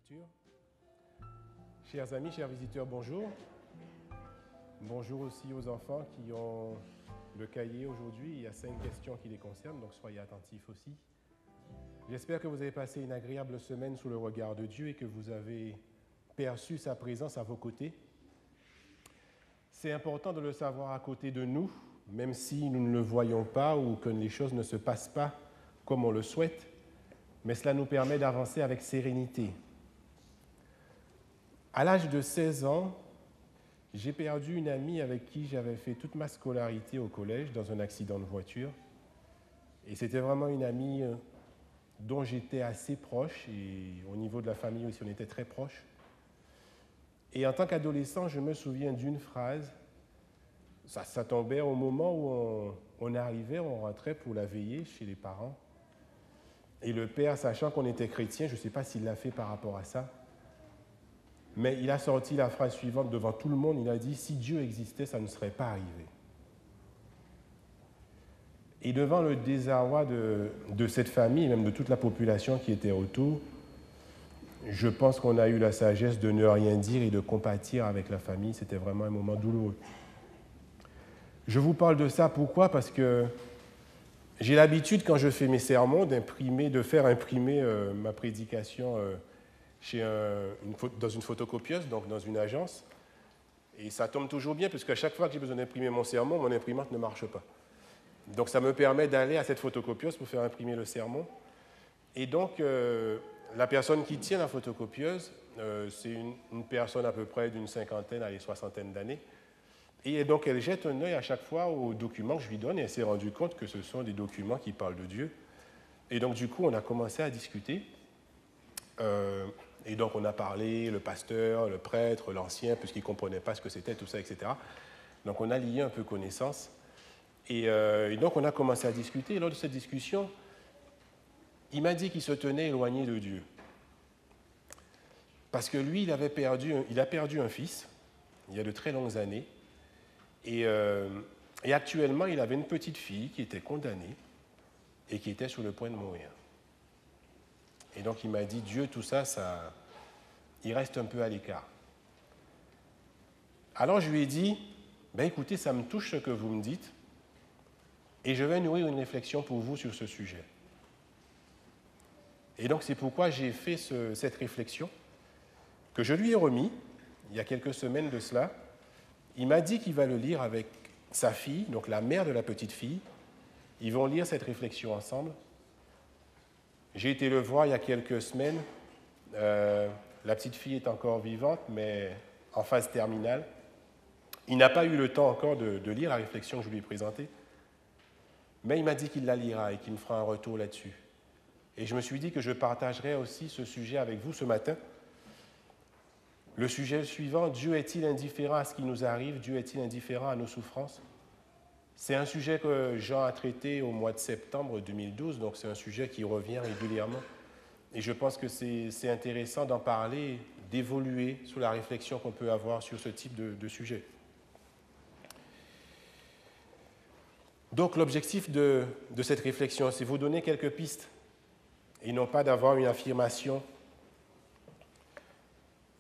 lecture. Chers amis, chers visiteurs, bonjour. Bonjour aussi aux enfants qui ont le cahier aujourd'hui. Il y a 5 questions qui les concernent, donc soyez attentifs aussi. J'espère que vous avez passé une agréable semaine sous le regard de Dieu et que vous avez perçu sa présence à vos côtés. C'est important de le savoir à côté de nous, même si nous ne le voyons pas ou que les choses ne se passent pas comme on le souhaite, mais cela nous permet d'avancer avec sérénité. À l'âge de 16 ans, j'ai perdu une amie avec qui j'avais fait toute ma scolarité au collège dans un accident de voiture. Et c'était vraiment une amie dont j'étais assez proche, et au niveau de la famille aussi, on était très proches. Et en tant qu'adolescent, je me souviens d'une phrase, ça tombait au moment où on arrivait, on rentrait pour la veillée chez les parents. Et le père, sachant qu'on était chrétien, je ne sais pas s'il l'a fait par rapport à ça, mais il a sorti la phrase suivante devant tout le monde, il a dit « Si Dieu existait, ça ne serait pas arrivé ». Et devant le désarroi de cette famille, même de toute la population qui était autour, je pense qu'on a eu la sagesse de ne rien dire et de compatir avec la famille. C'était vraiment un moment douloureux. Je vous parle de ça, pourquoi? Parce que j'ai l'habitude, quand je fais mes sermons, de faire imprimer ma prédication dans une photocopieuse, donc dans une agence. Et ça tombe toujours bien, puisqu'à chaque fois que j'ai besoin d'imprimer mon sermon, mon imprimante ne marche pas. Donc ça me permet d'aller à cette photocopieuse pour faire imprimer le sermon. Et donc, la personne qui tient la photocopieuse, c'est une personne à peu près d'une cinquantaine à une soixantaine d'années. Et donc, elle jette un œil à chaque fois aux documents que je lui donne, et elle s'est rendue compte que ce sont des documents qui parlent de Dieu. Et donc, du coup, on a commencé à discuter. Et donc, on a parlé, le pasteur, le prêtre, l'ancien, puisqu'il ne comprenait pas ce que c'était, tout ça, etc. Donc, on a lié un peu connaissance. Et donc, on a commencé à discuter. Et lors de cette discussion, il m'a dit qu'il se tenait éloigné de Dieu. Parce que lui, il a perdu un fils, il y a de très longues années. Et actuellement, il avait une petite fille qui était condamnée et qui était sur le point de mourir. Et donc, il m'a dit, Dieu, tout ça, il reste un peu à l'écart. Alors, je lui ai dit, écoutez, ça me touche ce que vous me dites, et je vais nourrir une réflexion pour vous sur ce sujet. Et donc, c'est pourquoi j'ai fait cette réflexion, que je lui ai remis, il y a quelques semaines de cela. Il m'a dit qu'il va le lire avec sa fille, donc la mère de la petite fille. Ils vont lire cette réflexion ensemble. J'ai été le voir il y a quelques semaines. La petite fille est encore vivante, mais en phase terminale. Il n'a pas eu le temps encore de lire la réflexion que je lui ai présentée, mais il m'a dit qu'il la lira et qu'il me fera un retour là-dessus. Et je me suis dit que je partagerai aussi ce sujet avec vous ce matin. Le sujet suivant, Dieu est-il indifférent à ce qui nous arrive? Dieu est-il indifférent à nos souffrances? C'est un sujet que Jean a traité au mois de septembre 2012, donc c'est un sujet qui revient régulièrement. Et je pense que c'est intéressant d'en parler, d'évoluer sous la réflexion qu'on peut avoir sur ce type de sujet. Donc l'objectif de cette réflexion, c'est vous donner quelques pistes, et non pas d'avoir une affirmation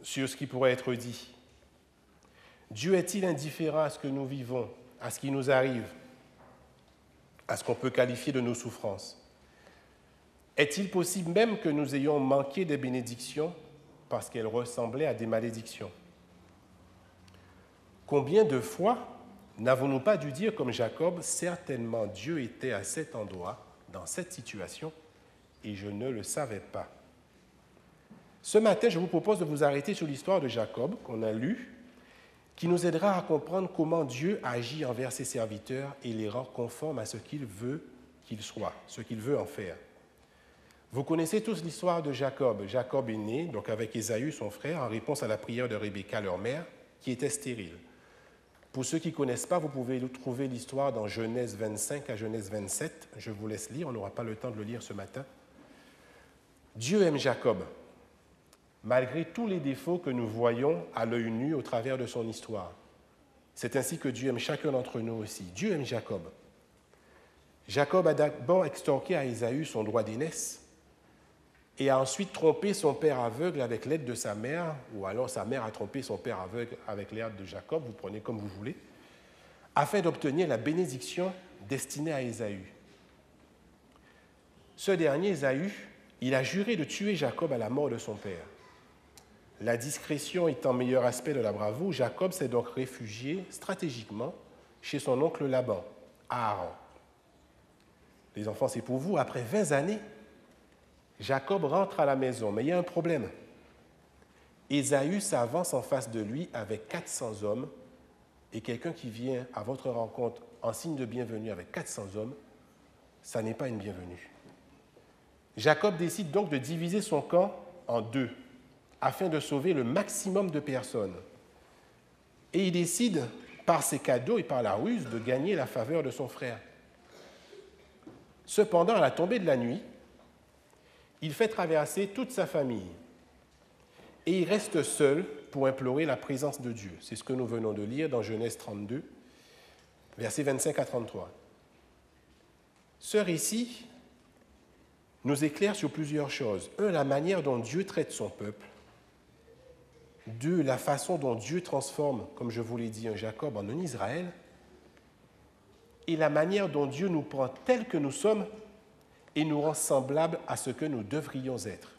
sur ce qui pourrait être dit. Dieu est-il indifférent à ce que nous vivons, à ce qui nous arrive, à ce qu'on peut qualifier de nos souffrances? Est-il possible même que nous ayons manqué des bénédictions parce qu'elles ressemblaient à des malédictions? Combien de fois n'avons-nous pas dû dire comme Jacob, « Certainement Dieu était à cet endroit, dans cette situation, et je ne le savais pas ». Ce matin, je vous propose de vous arrêter sur l'histoire de Jacob, qu'on a lue, qui nous aidera à comprendre comment Dieu agit envers ses serviteurs et les rend conformes à ce qu'il veut qu'ils soient, ce qu'il veut en faire. Vous connaissez tous l'histoire de Jacob. Jacob est né, donc avec Ésaü, son frère, en réponse à la prière de Rebecca, leur mère, qui était stérile. Pour ceux qui ne connaissent pas, vous pouvez trouver l'histoire dans Genèse 25 à Genèse 27. Je vous laisse lire, on n'aura pas le temps de le lire ce matin. Dieu aime Jacob, malgré tous les défauts que nous voyons à l'œil nu au travers de son histoire. C'est ainsi que Dieu aime chacun d'entre nous aussi. Dieu aime Jacob. Jacob a d'abord extorqué à Ésaü son droit d'aînesse, et a ensuite trompé son père aveugle avec l'aide de sa mère, ou alors sa mère a trompé son père aveugle avec l'aide de Jacob, vous prenez comme vous voulez, afin d'obtenir la bénédiction destinée à Ésaü. Ce dernier, Ésaü, il a juré de tuer Jacob à la mort de son père. La discrétion étant meilleur aspect de la bravoure, Jacob s'est donc réfugié stratégiquement chez son oncle Laban, à Haran. Les enfants, c'est pour vous, après 20 années, Jacob rentre à la maison, mais il y a un problème. Ésaü s'avance en face de lui avec 400 hommes, et quelqu'un qui vient à votre rencontre en signe de bienvenue avec 400 hommes, ça n'est pas une bienvenue. Jacob décide donc de diviser son camp en deux, afin de sauver le maximum de personnes. Et il décide, par ses cadeaux et par la ruse, de gagner la faveur de son frère. Cependant, à la tombée de la nuit, il fait traverser toute sa famille et il reste seul pour implorer la présence de Dieu. C'est ce que nous venons de lire dans Genèse 32, versets 25 à 33. Ce récit nous éclaire sur plusieurs choses. Un, la manière dont Dieu traite son peuple. Deux, la façon dont Dieu transforme, comme je vous l'ai dit, un Jacob en un Israël. Et la manière dont Dieu nous prend tels que nous sommes et nous rend semblables à ce que nous devrions être.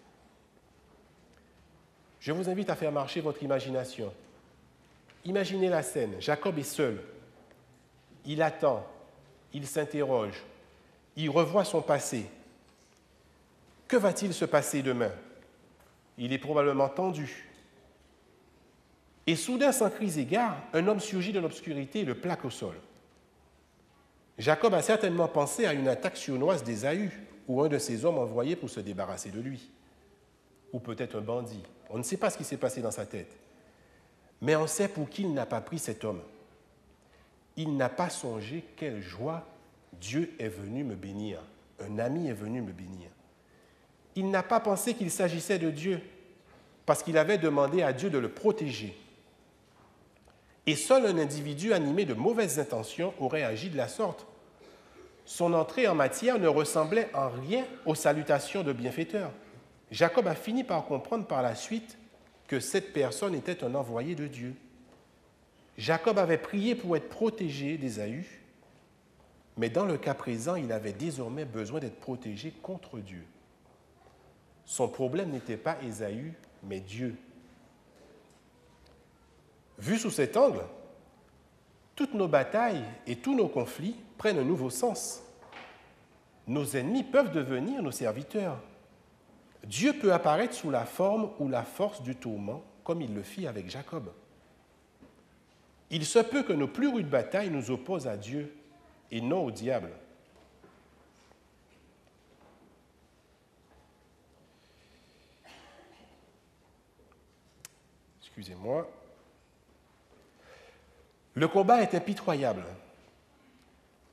Je vous invite à faire marcher votre imagination. Imaginez la scène. Jacob est seul. Il attend, il s'interroge, il revoit son passé. Que va-t-il se passer demain? Il est probablement tendu. Et soudain, sans crise égard, un homme surgit de l'obscurité et le plaque au sol. Jacob a certainement pensé à une attaque sournoise d'Ésaü, ou un de ses hommes envoyés pour se débarrasser de lui, ou peut-être un bandit. On ne sait pas ce qui s'est passé dans sa tête. Mais on sait pour qui il n'a pas pris cet homme. Il n'a pas songé quelle joie Dieu est venu me bénir. Un ami est venu me bénir. Il n'a pas pensé qu'il s'agissait de Dieu, parce qu'il avait demandé à Dieu de le protéger. Et seul un individu animé de mauvaises intentions aurait agi de la sorte. Son entrée en matière ne ressemblait en rien aux salutations de bienfaiteur. Jacob a fini par comprendre par la suite que cette personne était un envoyé de Dieu. Jacob avait prié pour être protégé d'Ésaü, mais dans le cas présent, il avait désormais besoin d'être protégé contre Dieu. Son problème n'était pas Ésaü, mais Dieu. Vu sous cet angle, toutes nos batailles et tous nos conflits prennent un nouveau sens. Nos ennemis peuvent devenir nos serviteurs. Dieu peut apparaître sous la forme ou la force du tourment, comme il le fit avec Jacob. Il se peut que nos plus rudes batailles nous opposent à Dieu et non au diable. Excusez-moi. Le combat est impitoyable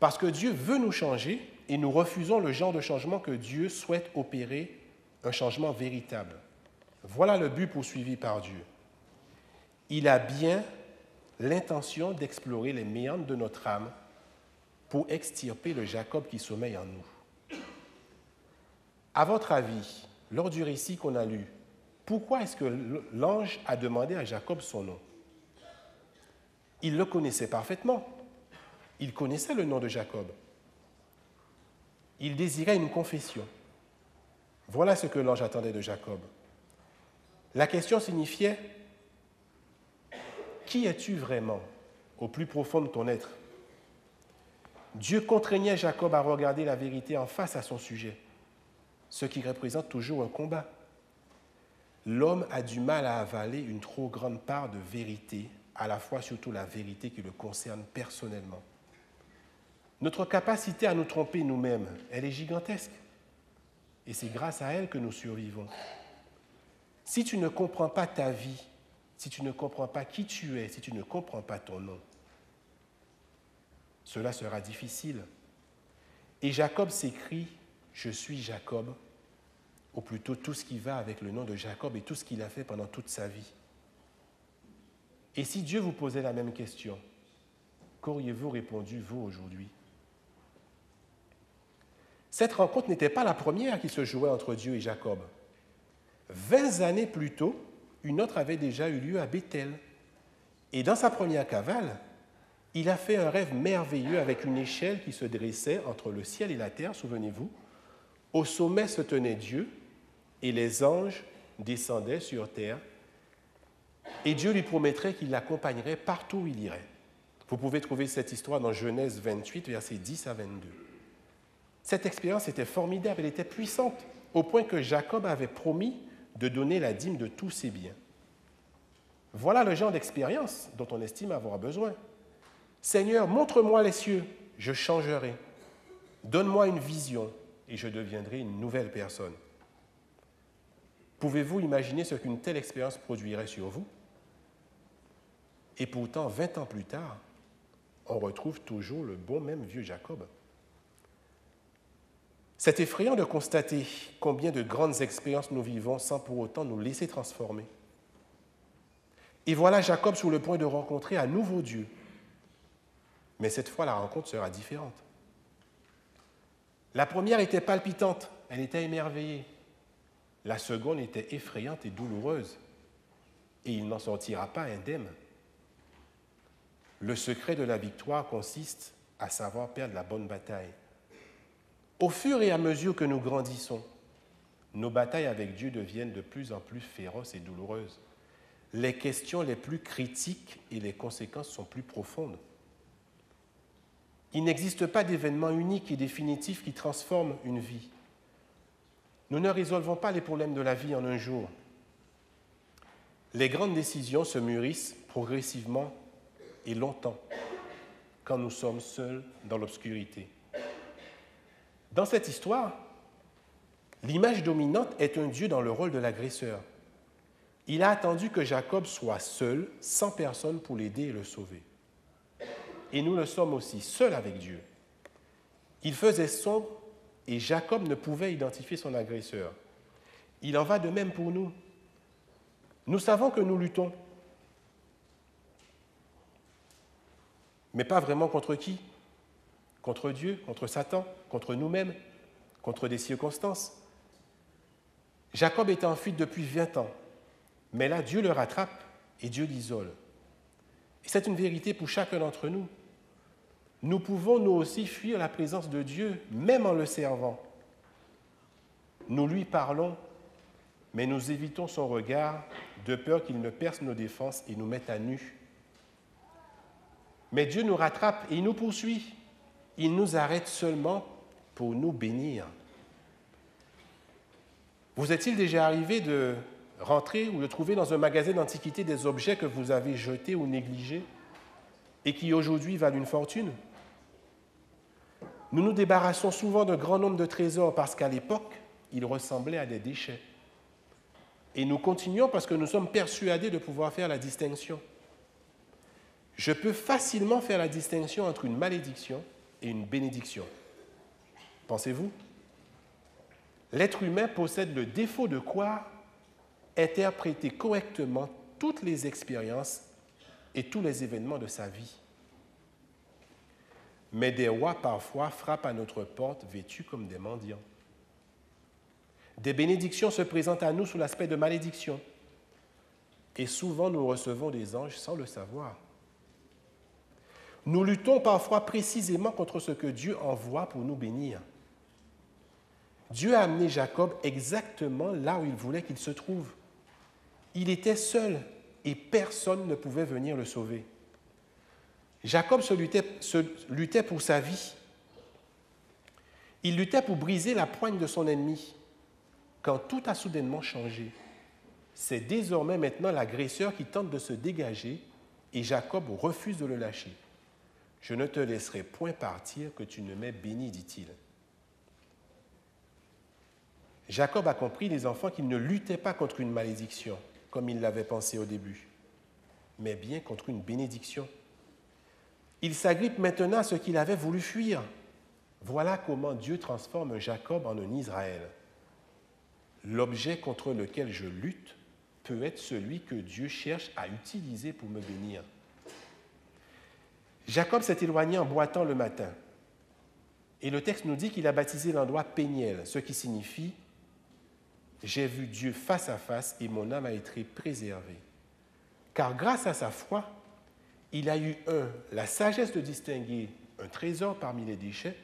parce que Dieu veut nous changer et nous refusons le genre de changement que Dieu souhaite opérer, un changement véritable. Voilà le but poursuivi par Dieu. Il a bien l'intention d'explorer les méandres de notre âme pour extirper le Jacob qui sommeille en nous. À votre avis, lors du récit qu'on a lu, pourquoi est-ce que l'ange a demandé à Jacob son nom? Il le connaissait parfaitement. Il connaissait le nom de Jacob. Il désirait une confession. Voilà ce que l'ange attendait de Jacob. La question signifiait « Qui es-tu vraiment au plus profond de ton être ?» Dieu contraignait Jacob à regarder la vérité en face à son sujet, ce qui représente toujours un combat. L'homme a du mal à avaler une trop grande part de vérité, à la fois surtout la vérité qui le concerne personnellement. Notre capacité à nous tromper nous-mêmes, elle est gigantesque. Et c'est grâce à elle que nous survivons. Si tu ne comprends pas ta vie, si tu ne comprends pas qui tu es, si tu ne comprends pas ton nom, cela sera difficile. Et Jacob s'écrie « Je suis Jacob », ou plutôt tout ce qui va avec le nom de Jacob et tout ce qu'il a fait pendant toute sa vie. Et si Dieu vous posait la même question, qu'auriez-vous répondu, vous, aujourd'hui? Cette rencontre n'était pas la première qui se jouait entre Dieu et Jacob. 20 années plus tôt, une autre avait déjà eu lieu à Béthel. Et dans sa première cavale, il a fait un rêve merveilleux avec une échelle qui se dressait entre le ciel et la terre, souvenez-vous. Au sommet se tenait Dieu et les anges descendaient sur terre. Et Dieu lui promettrait qu'il l'accompagnerait partout où il irait. Vous pouvez trouver cette histoire dans Genèse 28, versets 10 à 22. Cette expérience était formidable, elle était puissante, au point que Jacob avait promis de donner la dîme de tous ses biens. Voilà le genre d'expérience dont on estime avoir besoin. Seigneur, montre-moi les cieux, je changerai. Donne-moi une vision et je deviendrai une nouvelle personne. Pouvez-vous imaginer ce qu'une telle expérience produirait sur vous? Et pourtant, 20 ans plus tard, on retrouve toujours le bon même vieux Jacob. C'est effrayant de constater combien de grandes expériences nous vivons sans pour autant nous laisser transformer. Et voilà Jacob sur le point de rencontrer un nouveau Dieu. Mais cette fois, la rencontre sera différente. La première était palpitante, elle était émerveillée. La seconde était effrayante et douloureuse. Et il n'en sortira pas indemne. Le secret de la victoire consiste à savoir perdre la bonne bataille. Au fur et à mesure que nous grandissons, nos batailles avec Dieu deviennent de plus en plus féroces et douloureuses. Les questions les plus critiques et les conséquences sont plus profondes. Il n'existe pas d'événement unique et définitif qui transforme une vie. Nous ne résolvons pas les problèmes de la vie en un jour. Les grandes décisions se mûrissent progressivement et longtemps quand nous sommes seuls dans l'obscurité. Dans cette histoire, l'image dominante est un Dieu dans le rôle de l'agresseur. Il a attendu que Jacob soit seul, sans personne pour l'aider et le sauver. Et nous le sommes aussi, seuls avec Dieu. Il faisait sombre et Jacob ne pouvait identifier son agresseur. Il en va de même pour nous. Nous savons que nous luttons. Mais pas vraiment contre qui? Contre Dieu, contre Satan, contre nous-mêmes, contre des circonstances. Jacob était en fuite depuis 20 ans. Mais là, Dieu le rattrape et Dieu l'isole. Et c'est une vérité pour chacun d'entre nous. Nous pouvons nous aussi fuir la présence de Dieu, même en le servant. Nous lui parlons, mais nous évitons son regard de peur qu'il ne perce nos défenses et nous mette à nu. Mais Dieu nous rattrape et il nous poursuit. Il nous arrête seulement pour nous bénir. Vous est-il déjà arrivé de rentrer ou de trouver dans un magasin d'antiquités des objets que vous avez jetés ou négligés et qui aujourd'hui valent une fortune? Nous nous débarrassons souvent d'un grand nombre de trésors parce qu'à l'époque, ils ressemblaient à des déchets. Et nous continuons parce que nous sommes persuadés de pouvoir faire la distinction. Je peux facilement faire la distinction entre une malédiction et une bénédiction. Pensez-vous? L'être humain possède le défaut de quoi interpréter correctement toutes les expériences et tous les événements de sa vie. Mais des rois parfois frappent à notre porte vêtus comme des mendiants. Des bénédictions se présentent à nous sous l'aspect de malédiction. Et souvent nous recevons des anges sans le savoir. Nous luttons parfois précisément contre ce que Dieu envoie pour nous bénir. Dieu a amené Jacob exactement là où il voulait qu'il se trouve. Il était seul et personne ne pouvait venir le sauver. Jacob se luttait pour sa vie. Il luttait pour briser la poigne de son ennemi. Quand tout a soudainement changé, c'est désormais maintenant l'agresseur qui tente de se dégager et Jacob refuse de le lâcher. « Je ne te laisserai point partir que tu ne m'aies béni, dit-il. » Jacob a compris, les enfants, qu'il ne luttait pas contre une malédiction, comme il l'avait pensé au début, mais bien contre une bénédiction. Il s'agrippe maintenant à ce qu'il avait voulu fuir. Voilà comment Dieu transforme Jacob en un Israël. L'objet contre lequel je lutte peut être celui que Dieu cherche à utiliser pour me bénir. Jacob s'est éloigné en boitant le matin. Et le texte nous dit qu'il a baptisé l'endroit Péniel, ce qui signifie j'ai vu Dieu face à face et mon âme a été préservée. Car grâce à sa foi, il a eu la sagesse de distinguer un trésor parmi les déchets,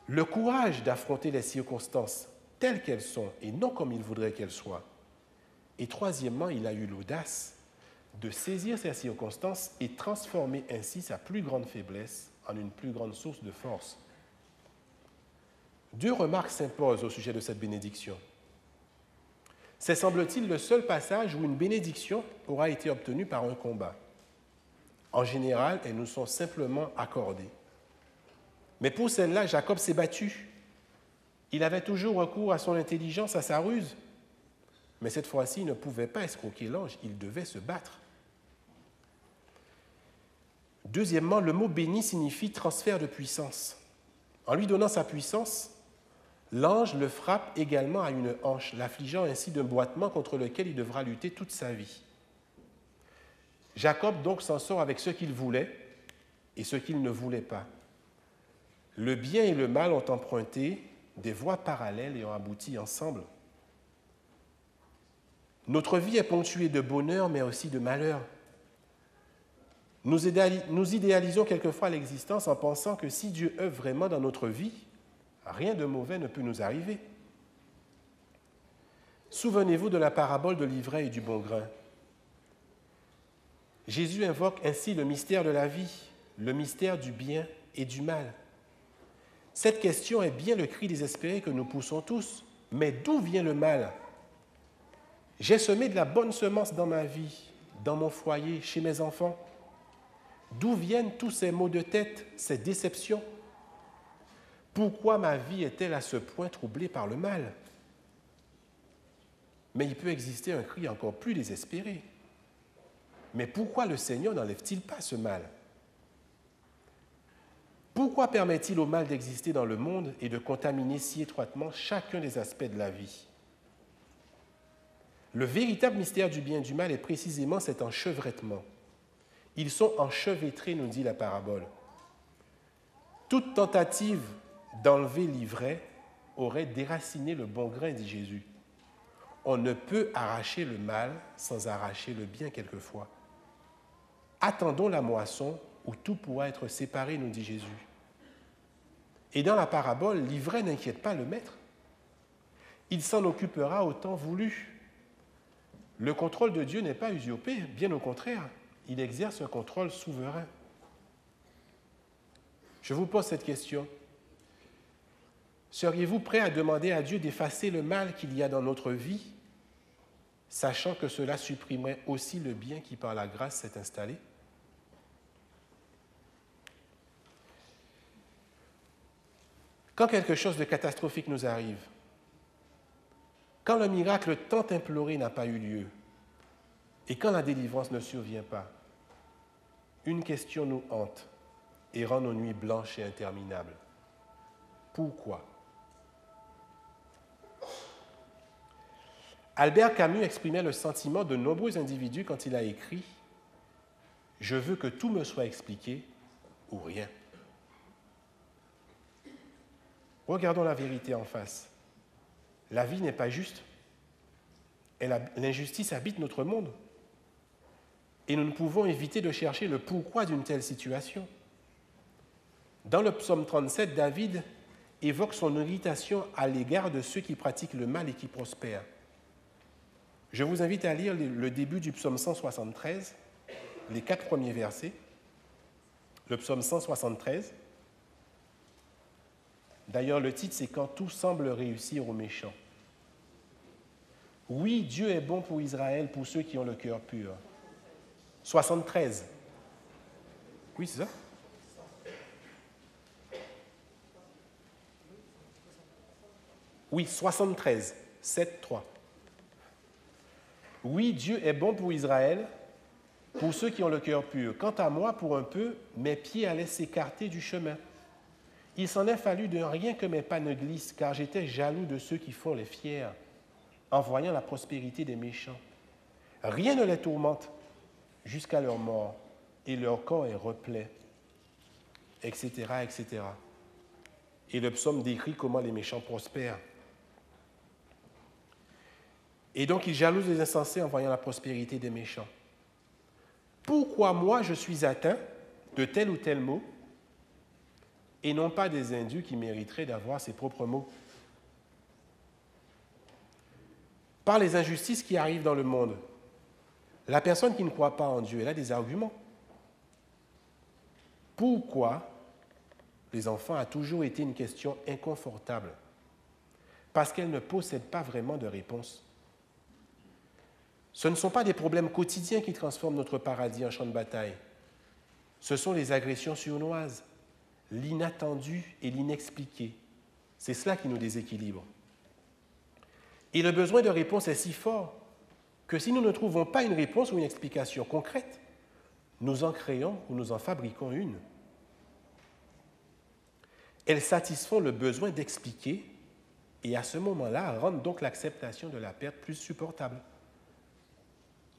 le courage d'affronter les circonstances telles qu'elles sont et non comme il voudrait qu'elles soient. Et troisièmement, il a eu l'audace de saisir ces circonstances et transformer ainsi sa plus grande faiblesse en une plus grande source de force. Deux remarques s'imposent au sujet de cette bénédiction. C'est, semble-t-il, le seul passage où une bénédiction aura été obtenue par un combat. En général, elles nous sont simplement accordées. Mais pour celle-là, Jacob s'est battu. Il avait toujours recours à son intelligence, à sa ruse. Mais cette fois-ci, il ne pouvait pas escroquer l'ange, il devait se battre. Deuxièmement, le mot béni signifie transfert de puissance. En lui donnant sa puissance, l'ange le frappe également à une hanche, l'affligeant ainsi d'un boitement contre lequel il devra lutter toute sa vie. Jacob donc s'en sort avec ce qu'il voulait et ce qu'il ne voulait pas. Le bien et le mal ont emprunté des voies parallèles et ont abouti ensemble. Notre vie est ponctuée de bonheur, mais aussi de malheur. Nous idéalisons quelquefois l'existence en pensant que si Dieu œuvre vraiment dans notre vie, rien de mauvais ne peut nous arriver. Souvenez-vous de la parabole de l'ivraie et du bon grain. Jésus invoque ainsi le mystère de la vie, le mystère du bien et du mal. Cette question est bien le cri désespéré que nous poussons tous. Mais d'où vient le mal ? J'ai semé de la bonne semence dans ma vie, dans mon foyer, chez mes enfants. D'où viennent tous ces maux de tête, ces déceptions ? Pourquoi ma vie est-elle à ce point troublée par le mal ? Mais il peut exister un cri encore plus désespéré. Mais pourquoi le Seigneur n'enlève-t-il pas ce mal ? Pourquoi permet-il au mal d'exister dans le monde et de contaminer si étroitement chacun des aspects de la vie ? Le véritable mystère du bien et du mal est précisément cet enchevêtrement. Ils sont enchevêtrés, nous dit la parabole. Toute tentative d'enlever l'ivraie aurait déraciné le bon grain, dit Jésus. On ne peut arracher le mal sans arracher le bien quelquefois. Attendons la moisson où tout pourra être séparé, nous dit Jésus. Et dans la parabole, l'ivraie n'inquiète pas le maître. Il s'en occupera au temps voulu. Le contrôle de Dieu n'est pas usurpé, bien au contraire, il exerce un contrôle souverain. Je vous pose cette question. Seriez-vous prêt à demander à Dieu d'effacer le mal qu'il y a dans notre vie, sachant que cela supprimerait aussi le bien qui, par la grâce, s'est installé ? Quand quelque chose de catastrophique nous arrive, quand le miracle tant imploré n'a pas eu lieu, et quand la délivrance ne survient pas, une question nous hante et rend nos nuits blanches et interminables. Pourquoi ? Albert Camus exprimait le sentiment de nombreux individus quand il a écrit « Je veux que tout me soit expliqué ou rien ». Regardons la vérité en face. La vie n'est pas juste. L'injustice habite notre monde. Et nous ne pouvons éviter de chercher le pourquoi d'une telle situation. Dans le psaume 37, David évoque son irritation à l'égard de ceux qui pratiquent le mal et qui prospèrent. Je vous invite à lire le début du psaume 173, les 4 premiers versets. Le psaume 173. D'ailleurs, le titre, c'est « Quand tout semble réussir aux méchants ». Oui, Dieu est bon pour Israël, pour ceux qui ont le cœur pur. 73. Oui, c'est ça? Oui, 73. 7, 3. Oui, Dieu est bon pour Israël, pour ceux qui ont le cœur pur. Quant à moi, pour un peu, mes pieds allaient s'écarter du chemin. Il s'en est fallu de rien que mes pas ne glissent, car j'étais jaloux de ceux qui font les fiers, en voyant la prospérité des méchants. Rien ne les tourmente jusqu'à leur mort, et leur corps est replet, etc., etc. Et le psaume décrit comment les méchants prospèrent. Et donc il jalouse les insensés en voyant la prospérité des méchants. Pourquoi moi je suis atteint de tel ou tel mot et non pas des indus qui mériteraient d'avoir ses propres mots? Par les injustices qui arrivent dans le monde, la personne qui ne croit pas en Dieu, elle a des arguments. Pourquoi les enfants a toujours été une question inconfortable? Parce qu'elle ne possède pas vraiment de réponse. Ce ne sont pas des problèmes quotidiens qui transforment notre paradis en champ de bataille. Ce sont les agressions sournoises, l'inattendu et l'inexpliqué. C'est cela qui nous déséquilibre. Et le besoin de réponse est si fort que si nous ne trouvons pas une réponse ou une explication concrète, nous en créons ou nous en fabriquons une. Elles satisfont le besoin d'expliquer et à ce moment-là rendent donc l'acceptation de la perte plus supportable.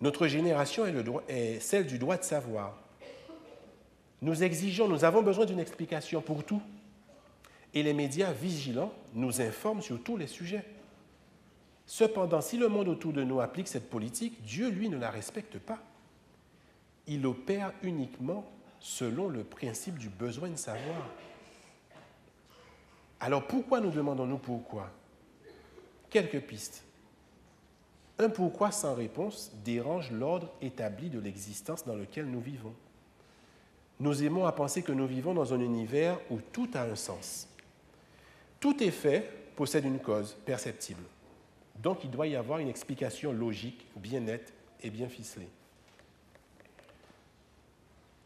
Notre génération est celle du droit de savoir. Nous exigeons, nous avons besoin d'une explication pour tout. Et les médias vigilants nous informent sur tous les sujets. Cependant, si le monde autour de nous applique cette politique, Dieu, lui, ne la respecte pas. Il opère uniquement selon le principe du besoin de savoir. Alors pourquoi nous demandons-nous pourquoi? Quelques pistes. Un pourquoi sans réponse dérange l'ordre établi de l'existence dans lequel nous vivons. Nous aimons à penser que nous vivons dans un univers où tout a un sens. Tout effet possède une cause perceptible. Donc il doit y avoir une explication logique, bien nette et bien ficelée.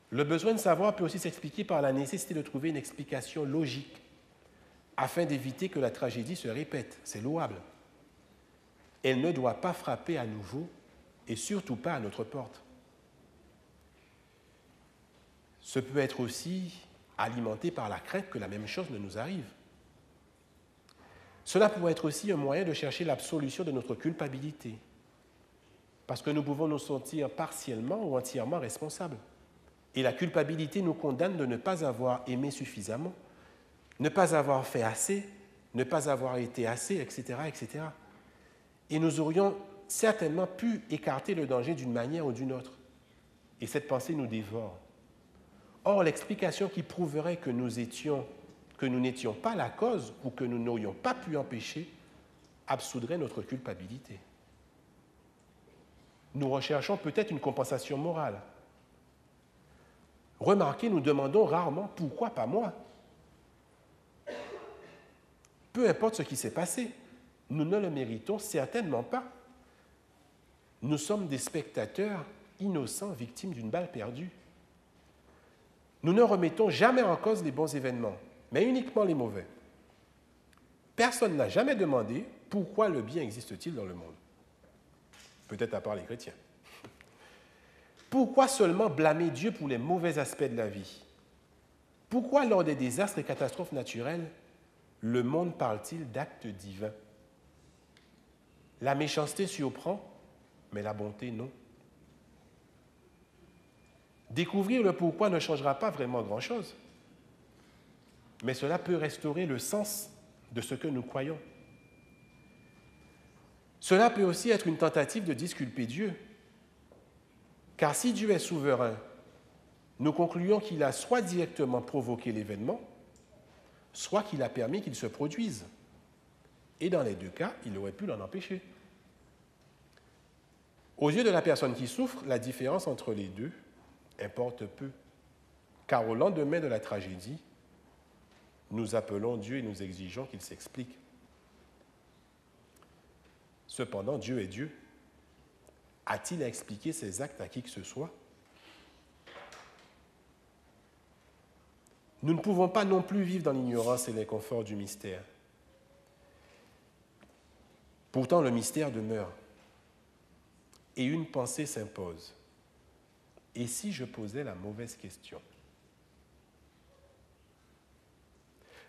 Le besoin de savoir peut aussi s'expliquer par la nécessité de trouver une explication logique afin d'éviter que la tragédie se répète. C'est louable. Elle ne doit pas frapper à nouveau et surtout pas à notre porte. Ce peut être aussi alimenté par la crainte que la même chose ne nous arrive. Cela pourrait être aussi un moyen de chercher l'absolution de notre culpabilité, parce que nous pouvons nous sentir partiellement ou entièrement responsables. Et la culpabilité nous condamne de ne pas avoir aimé suffisamment, ne pas avoir fait assez, ne pas avoir été assez, etc., etc. Et nous aurions certainement pu écarter le danger d'une manière ou d'une autre. Et cette pensée nous dévore. Or, l'explication qui prouverait que nous n'étions pas la cause ou que nous n'aurions pas pu empêcher absoudrait notre culpabilité. Nous recherchons peut-être une compensation morale. Remarquez, nous demandons rarement « pourquoi pas moi ?» Peu importe ce qui s'est passé, nous ne le méritons certainement pas. Nous sommes des spectateurs innocents victimes d'une balle perdue. Nous ne remettons jamais en cause les bons événements, mais uniquement les mauvais. Personne n'a jamais demandé pourquoi le bien existe-t-il dans le monde. Peut-être à part les chrétiens. Pourquoi seulement blâmer Dieu pour les mauvais aspects de la vie? Pourquoi lors des désastres et catastrophes naturelles, le monde parle-t-il d'actes divins? La méchanceté surprend, mais la bonté non. Découvrir le pourquoi ne changera pas vraiment grand-chose, mais cela peut restaurer le sens de ce que nous croyons. Cela peut aussi être une tentative de disculper Dieu, car si Dieu est souverain, nous concluons qu'il a soit directement provoqué l'événement, soit qu'il a permis qu'il se produise. Et dans les deux cas, il aurait pu l'en empêcher. Aux yeux de la personne qui souffre, la différence entre les deux importe peu, car au lendemain de la tragédie, nous appelons Dieu et nous exigeons qu'il s'explique. Cependant, Dieu est Dieu. A-t-il à expliquer ses actes à qui que ce soit? Nous ne pouvons pas non plus vivre dans l'ignorance et l'inconfort du mystère. Pourtant, le mystère demeure. Et une pensée s'impose. Et si je posais la mauvaise question?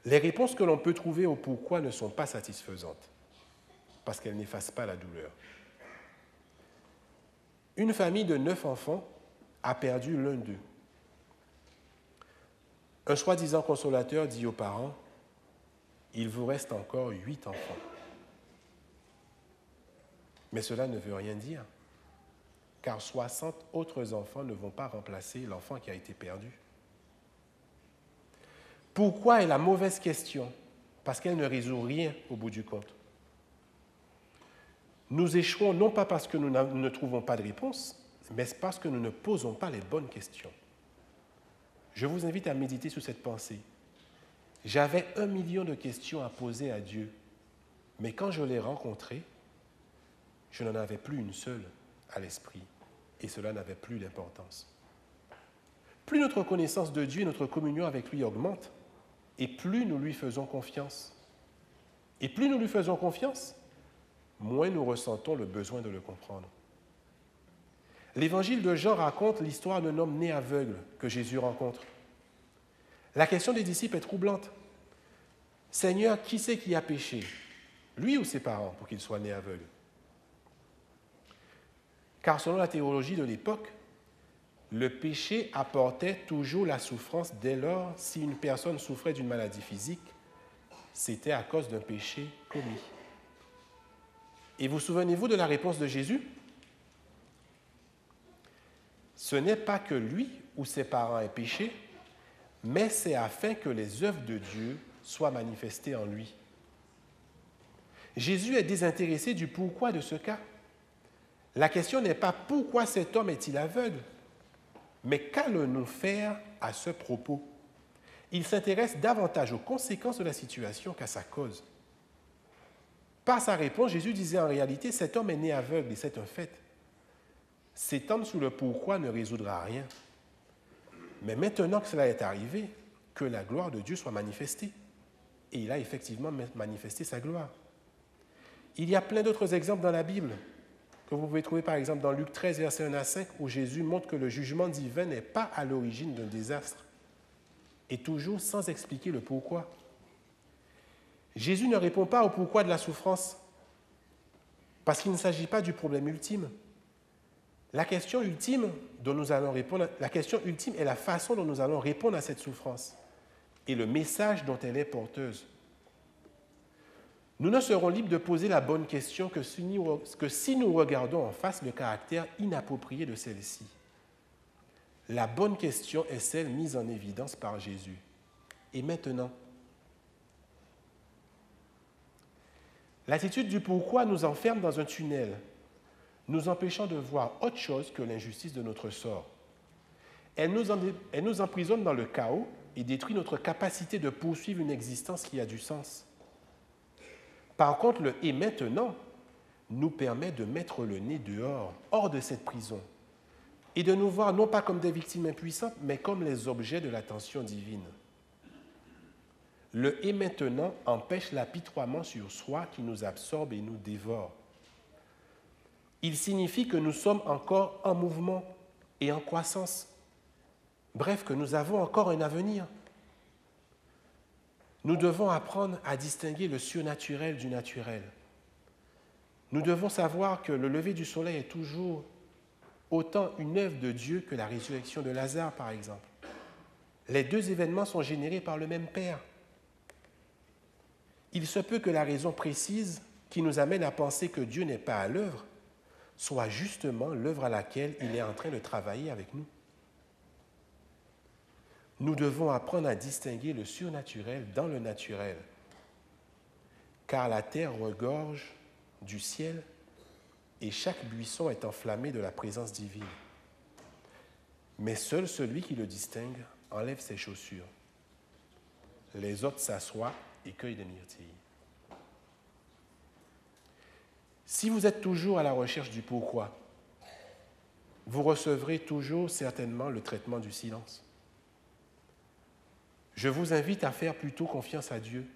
Les réponses que l'on peut trouver au pourquoi ne sont pas satisfaisantes, parce qu'elles n'effacent pas la douleur. Une famille de 9 enfants a perdu l'un d'eux. Un soi-disant consolateur dit aux parents, « Il vous reste encore 8 enfants. » Mais cela ne veut rien dire, car 60 autres enfants ne vont pas remplacer l'enfant qui a été perdu. Pourquoi est la mauvaise question? Parce qu'elle ne résout rien au bout du compte. Nous échouons non pas parce que nous ne trouvons pas de réponse, mais parce que nous ne posons pas les bonnes questions. Je vous invite à méditer sur cette pensée. J'avais 1 million de questions à poser à Dieu, mais quand je l'ai rencontré, je n'en avais plus une seule à l'esprit, et cela n'avait plus d'importance. Plus notre connaissance de Dieu et notre communion avec lui augmente, et plus nous lui faisons confiance. Et plus nous lui faisons confiance, moins nous ressentons le besoin de le comprendre. L'évangile de Jean raconte l'histoire d'un homme né aveugle que Jésus rencontre. La question des disciples est troublante. Seigneur, qui c'est qui a péché, lui ou ses parents, pour qu'il soit né aveugle? Car selon la théologie de l'époque, le péché apportait toujours la souffrance dès lors si une personne souffrait d'une maladie physique, c'était à cause d'un péché commis. Et vous souvenez-vous de la réponse de Jésus? Ce n'est pas que lui ou ses parents aient péché, mais c'est afin que les œuvres de Dieu soient manifestées en lui. Jésus est désintéressé du pourquoi de ce cas. La question n'est pas pourquoi cet homme est-il aveugle, mais qu'allons-nous faire à ce propos? Il s'intéresse davantage aux conséquences de la situation qu'à sa cause. Par sa réponse, Jésus disait en réalité, cet homme est né aveugle et c'est un fait. S'étendre sur le pourquoi ne résoudra rien. Mais maintenant que cela est arrivé, que la gloire de Dieu soit manifestée. Et il a effectivement manifesté sa gloire. Il y a plein d'autres exemples dans la Bible, que vous pouvez trouver par exemple dans Luc 13, versets 1 à 5, où Jésus montre que le jugement divin n'est pas à l'origine d'un désastre, et toujours sans expliquer le pourquoi. Jésus ne répond pas au pourquoi de la souffrance, parce qu'il ne s'agit pas du problème ultime. La question ultime est la façon dont nous allons répondre à cette souffrance et le message dont elle est porteuse. Nous ne serons libres de poser la bonne question que si nous regardons en face le caractère inapproprié de celle-ci. La bonne question est celle mise en évidence par Jésus. Et maintenant, l'attitude du pourquoi nous enferme dans un tunnel, nous empêchant de voir autre chose que l'injustice de notre sort. Elle nous emprisonne dans le chaos et détruit notre capacité de poursuivre une existence qui a du sens. Par contre, le « et maintenant » nous permet de mettre le nez dehors, hors de cette prison, et de nous voir non pas comme des victimes impuissantes, mais comme les objets de l'attention divine. Le « et maintenant » empêche l'apitoiement sur soi qui nous absorbe et nous dévore. Il signifie que nous sommes encore en mouvement et en croissance. Bref, que nous avons encore un avenir. Nous devons apprendre à distinguer le surnaturel du naturel. Nous devons savoir que le lever du soleil est toujours autant une œuvre de Dieu que la résurrection de Lazare, par exemple. Les deux événements sont générés par le même Père. Il se peut que la raison précise qui nous amène à penser que Dieu n'est pas à l'œuvre soit justement l'œuvre à laquelle il est en train de travailler avec nous. Nous devons apprendre à distinguer le surnaturel dans le naturel, car la terre regorge du ciel et chaque buisson est enflammé de la présence divine. Mais seul celui qui le distingue enlève ses chaussures. Les autres s'assoient et cueillent des myrtilles. Si vous êtes toujours à la recherche du pourquoi, vous recevrez toujours certainement le traitement du silence. Je vous invite à faire plutôt confiance à Dieu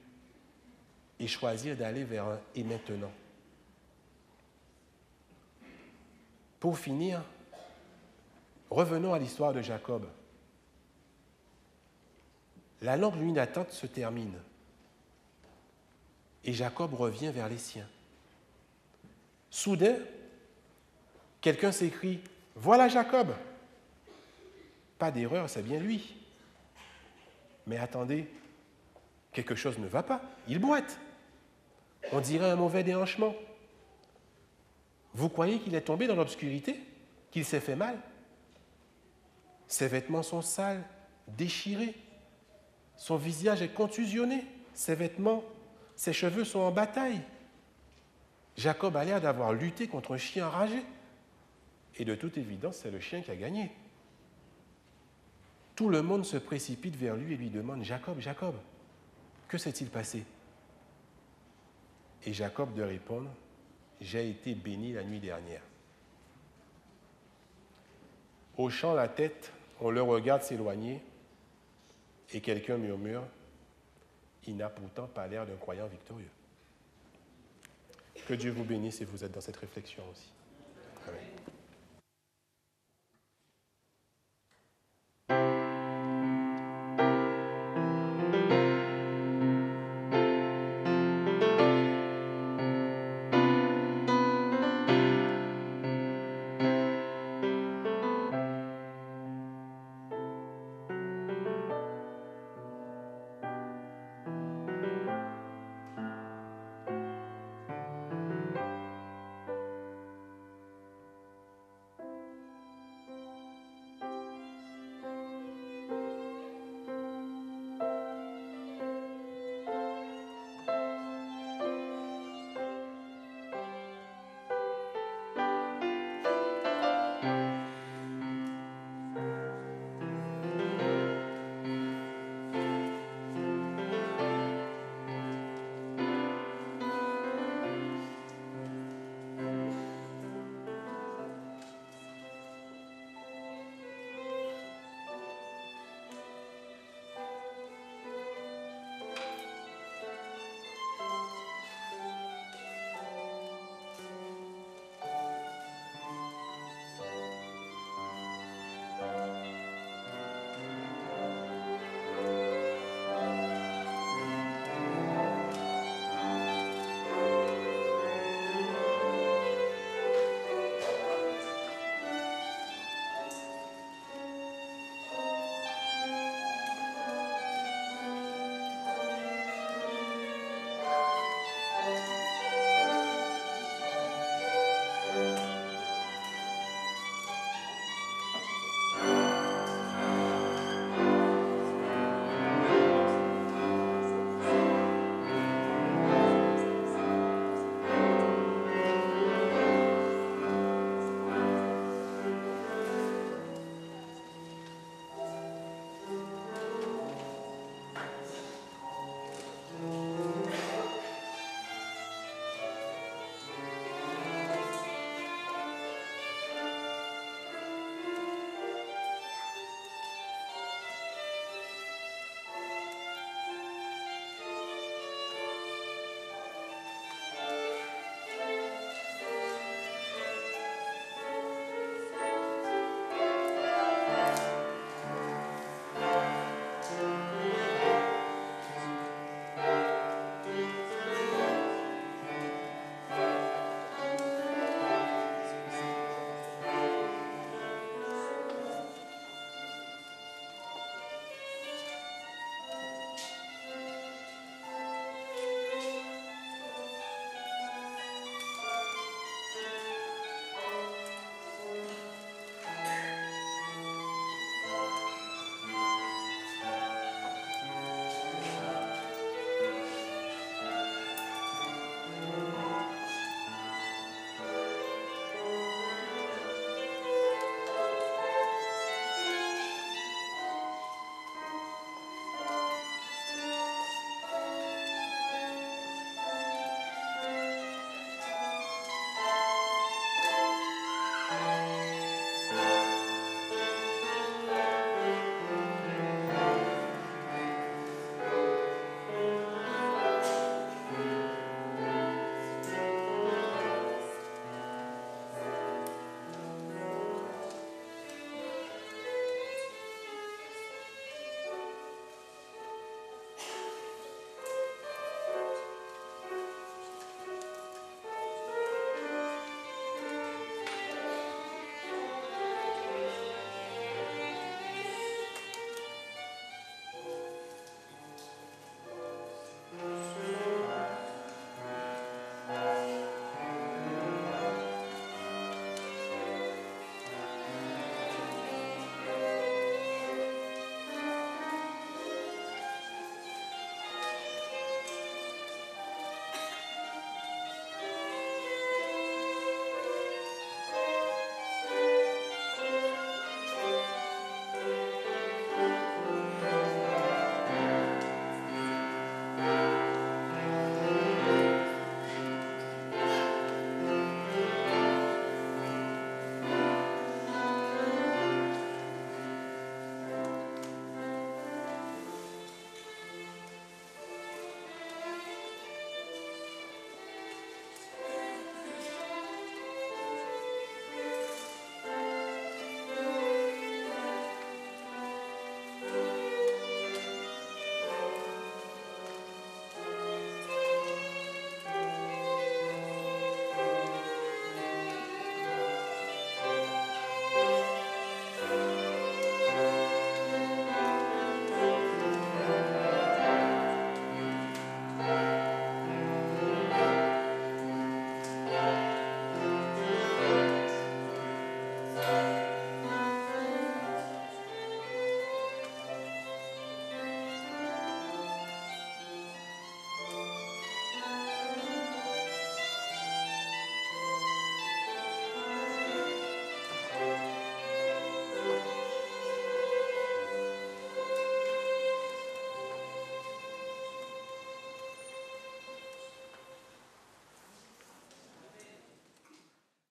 et choisir d'aller vers un « et maintenant ». Pour finir, revenons à l'histoire de Jacob. La longue nuit d'attente se termine et Jacob revient vers les siens. Soudain, quelqu'un s'écrie « Voilà Jacob !» Pas d'erreur, c'est bien lui. Mais attendez, quelque chose ne va pas, il boite. On dirait un mauvais déhanchement. Vous croyez qu'il est tombé dans l'obscurité? Qu'il s'est fait mal? Ses vêtements sont sales, déchirés. Son visage est contusionné. Ses vêtements, ses cheveux sont en bataille. Jacob a l'air d'avoir lutté contre un chien enragé. Et de toute évidence, c'est le chien qui a gagné. Tout le monde se précipite vers lui et lui demande « Jacob, Jacob, que s'est-il passé ?» Et Jacob de répondre « J'ai été béni la nuit dernière. » Hochant la tête, on le regarde s'éloigner et quelqu'un murmure « Il n'a pourtant pas l'air d'un croyant victorieux. » Que Dieu vous bénisse et vous êtes dans cette réflexion aussi. Amen.